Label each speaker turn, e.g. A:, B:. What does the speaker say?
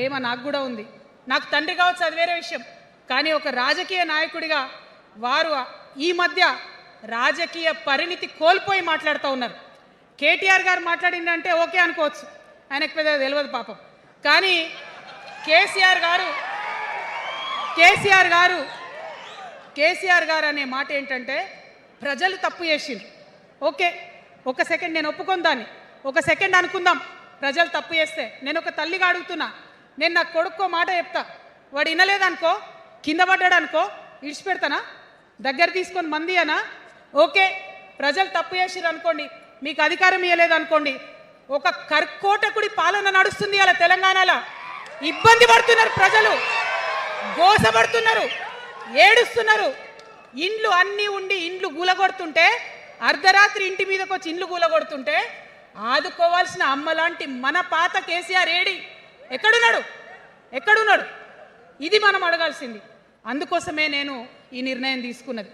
A: ప్రేమ నాకు కూడా ఉంది. నాకు తండ్రి కావచ్చు, అది వేరే విషయం. కానీ ఒక రాజకీయ నాయకుడిగా వారు ఈ మధ్య రాజకీయ పరిణితి కోల్పోయి మాట్లాడుతూ ఉన్నారు. కేటీఆర్ గారు మాట్లాడిందంటే ఓకే అనుకోవచ్చు, ఆయనకు పెద్దగా తెలియదు పాపం. కానీ కేసీఆర్ గారు అనే మాట ఏంటంటే ప్రజలు తప్పు చేసిండ్రు. ఓకే, ఒక సెకండ్ నేను ఒప్పుకొని దాన్ని ఒక సెకండ్ అనుకుందాం. ప్రజలు తప్పు చేస్తే నేను ఒక తల్లిగా అడుగుతున్నా, నేను నా కొడుకో మాట చెప్తా, వాడు వినలేదనుకో, కింద పడ్డాడు అనుకో, ఇడిచిపెడతానా? దగ్గర తీసుకొని మంది అనా? ఓకే, ప్రజలు తప్పు చేసిర్రు అనుకోండి, మీకు అధికారం ఇవ్వలేదు అనుకోండి, ఒక కర్కోటకుడి పాలన నడుస్తుంది అలా తెలంగాణలో. ఇబ్బంది పడుతున్నారు ప్రజలు, గోసపడుతున్నారు, ఏడుస్తున్నారు. ఇండ్లు అన్నీ ఉండి ఇండ్లు గూలగొడుతుంటే, అర్ధరాత్రి ఇంటి మీదకి వచ్చి ఇండ్లు గూలగొడుతుంటే ఆదుకోవాల్సిన అమ్మలాంటి మన పాత కేసీఆర్ ఏడి? ఎక్కడున్నాడు? ఇది మనం అడగాల్సింది. అందుకోసమే నేను ఈ నిర్ణయం తీసుకున్నది.